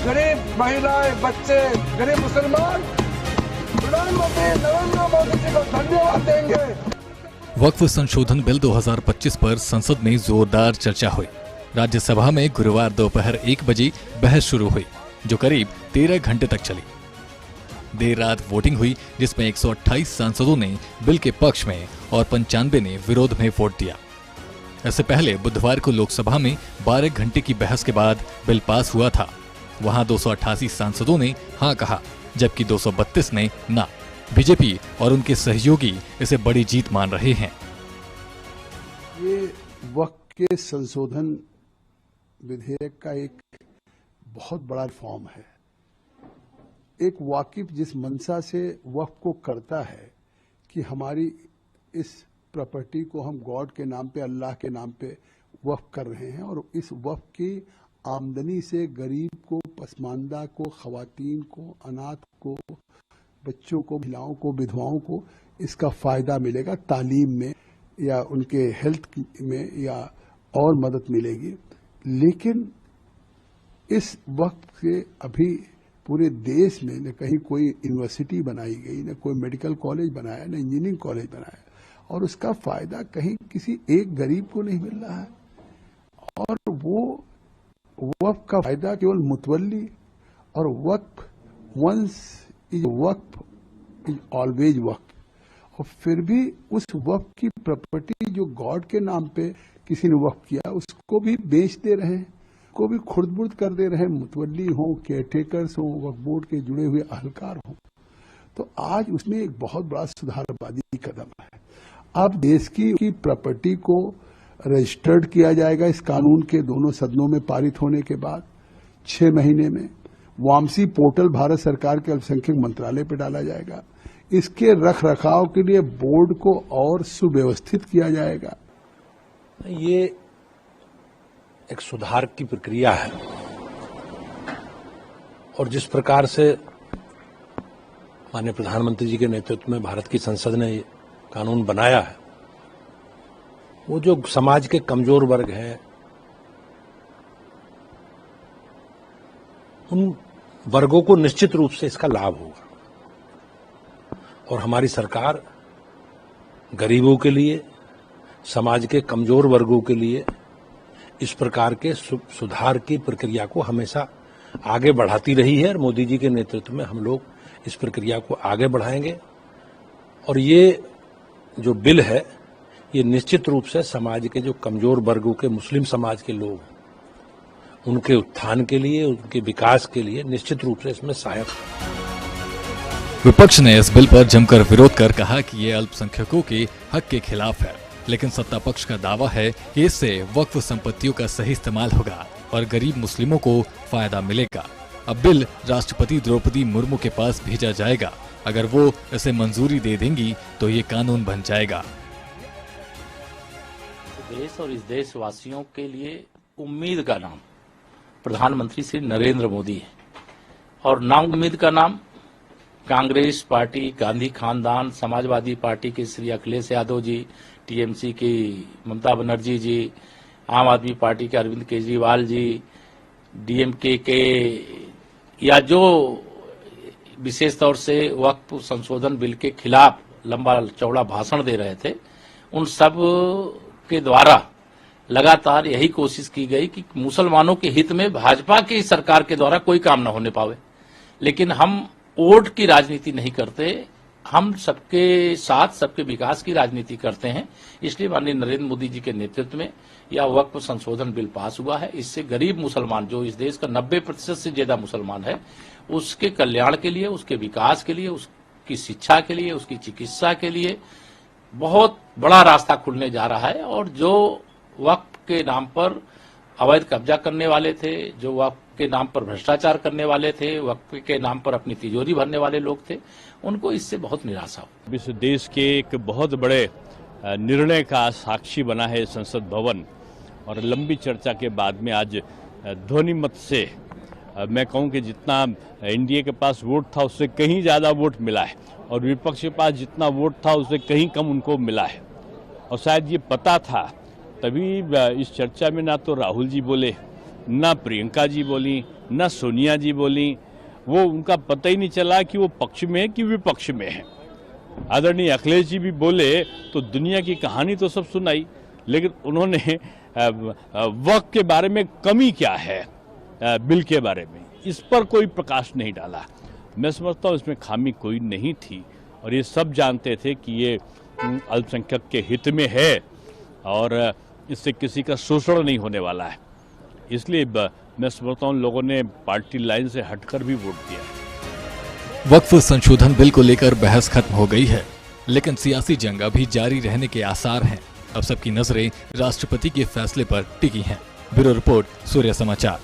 गरीब महिलाएं, बच्चे, गरीब मुसलमान प्रधानमंत्री नरेंद्र मोदी जी को धन्यवाद देंगे। वक्फ संशोधन बिल 2025 पर संसद में जोरदार चर्चा हुई। राज्यसभा में गुरुवार दोपहर 1 बजे बहस शुरू हुई, जो करीब 13 घंटे तक चली। देर रात वोटिंग हुई, जिसमें 128 सांसदों ने बिल के पक्ष में और 95 ने विरोध में वोट दिया। इससे पहले बुधवार को लोकसभा में 12 घंटे की बहस के बाद बिल पास हुआ था। वहां 288 सांसदों ने हाँ कहा, जबकि 232 ने ना। बीजेपी और उनके सहयोगी इसे बड़ी जीत मान रहे हैं। ये वक्फ के संशोधन विधेयक का एक बहुत बड़ा रिफॉर्म है। एक वाकिफ जिस मंशा से वक्फ को करता है कि हमारी इस प्रॉपर्टी को हम गॉड के नाम पे, अल्लाह के नाम पे वक्फ कर रहे हैं, और इस वक्फ की आमदनी से गरीब को, पसमानदा को, खवातीन को, अनाथ को, बच्चों को, महिलाओं को, विधवाओं को इसका फायदा मिलेगा। तालीम में या उनके हेल्थ में या और मदद मिलेगी। लेकिन इस वक्त से अभी पूरे देश में न कहीं कोई यूनिवर्सिटी बनाई गई, न कोई मेडिकल कॉलेज बनाया, न इंजीनियरिंग कॉलेज बनाया, और उसका फायदा कहीं किसी एक गरीब को नहीं मिल रहा है। और वो वक्फ का फायदा केवल मुतवल्ली, और waqf once is waqf is always waqf. और फिर भी उस वक्फ की प्रॉपर्टी जो गॉड के नाम पे किसी ने वक्फ किया, उसको भी बेच दे रहे हैं, को भी खुर्द-बुर्द कर दे रहे हैं, मुतवल्ली हो, केयरटेकर्स हो, वक्फ बोर्ड के जुड़े हुए अहलकार हो। तो आज उसमें एक बहुत बड़ा सुधारवादी कदम है। अब देश की प्रॉपर्टी को रजिस्टर्ड किया जाएगा इस कानून के दोनों सदनों में पारित होने के बाद 6 महीने में। वामसी पोर्टल भारत सरकार के अल्पसंख्यक मंत्रालय पर डाला जाएगा। इसके रख रखाव के लिए बोर्ड को और सुव्यवस्थित किया जाएगा। ये एक सुधार की प्रक्रिया है, और जिस प्रकार से माननीय प्रधानमंत्री जी के नेतृत्व में भारत की संसद ने ये कानून बनाया है, वो जो समाज के कमजोर वर्ग हैं, उन वर्गों को निश्चित रूप से इसका लाभ होगा। और हमारी सरकार गरीबों के लिए, समाज के कमजोर वर्गों के लिए इस प्रकार के सुधार की प्रक्रिया को हमेशा आगे बढ़ाती रही है, और मोदी जी के नेतृत्व में हम लोग इस प्रक्रिया को आगे बढ़ाएंगे। और ये जो बिल है, ये निश्चित रूप से समाज के जो कमजोर वर्गों के, मुस्लिम समाज के लोग, उनके उत्थान के लिए, उनके विकास के लिए निश्चित रूप से इसमें सहायक है। विपक्ष ने इस बिल पर जमकर विरोध कर कहा कि ये अल्पसंख्यकों के हक के खिलाफ है, लेकिन सत्ता पक्ष का दावा है कि इससे वक्फ संपत्तियों का सही इस्तेमाल होगा और गरीब मुस्लिमों को फायदा मिलेगा। अब बिल राष्ट्रपति द्रौपदी मुर्मू के पास भेजा जाएगा। अगर वो इसे मंजूरी दे देंगी तो ये कानून बन जाएगा। देश और इस देशवासियों के लिए उम्मीद का नाम प्रधानमंत्री श्री नरेंद्र मोदी है, और नाउम्मीद का नाम कांग्रेस पार्टी, गांधी खानदान, समाजवादी पार्टी के श्री अखिलेश यादव जी, टीएमसी की ममता बनर्जी जी, आम आदमी पार्टी के अरविंद केजरीवाल जी, डीएमके के या जो विशेष तौर से वक्फ संशोधन बिल के खिलाफ लंबा चौड़ा भाषण दे रहे थे, उन सब के द्वारा लगातार यही कोशिश की गई कि मुसलमानों के हित में भाजपा की सरकार के द्वारा कोई काम न होने पावे। लेकिन हम वोट की राजनीति नहीं करते, हम सबके साथ सबके विकास की राजनीति करते हैं। इसलिए माननीय नरेंद्र मोदी जी के नेतृत्व में यह वक्फ संशोधन बिल पास हुआ है। इससे गरीब मुसलमान, जो इस देश का 90% से ज्यादा मुसलमान है, उसके कल्याण के लिए, उसके विकास के लिए, उसकी शिक्षा के लिए, उसकी चिकित्सा के लिए बहुत बड़ा रास्ता खुलने जा रहा है। और जो वक्फ के नाम पर अवैध कब्जा करने वाले थे, जो वक्फ के नाम पर भ्रष्टाचार करने वाले थे, वक्फ के नाम पर अपनी तिजोरी भरने वाले लोग थे, उनको इससे बहुत निराशा हो। इस देश के एक बहुत बड़े निर्णय का साक्षी बना है संसद भवन, और लंबी चर्चा के बाद में आज ध्वनि मत से मैं कहूं कि जितना एनडीए के पास वोट था उससे कहीं ज़्यादा वोट मिला है, और विपक्ष के पास जितना वोट था उससे कहीं कम उनको मिला है। और शायद ये पता था, तभी इस चर्चा में ना तो राहुल जी बोले, ना प्रियंका जी बोली, ना सोनिया जी बोली। वो उनका पता ही नहीं चला कि वो पक्ष में है कि विपक्ष में है। आदरणीय अखिलेश जी भी बोले तो दुनिया की कहानी तो सब सुनाई, लेकिन उन्होंने वक्त के बारे में कमी क्या है बिल के बारे में, इस पर कोई प्रकाश नहीं डाला। मैं समझता हूँ इसमें खामी कोई नहीं थी और ये सब जानते थे कि ये अल्पसंख्यक के हित में है और इससे किसी का शोषण नहीं होने वाला है। इसलिए मैं समझता हूँ लोगों ने पार्टी लाइन से हटकर भी वोट दिया। वक्फ संशोधन बिल को लेकर बहस खत्म हो गई है, लेकिन सियासी जंग अभी जारी रहने के आसार हैं। अब सबकी नजरें राष्ट्रपति के फैसले पर टिकी हैं। ब्यूरो रिपोर्ट, सूर्य समाचार।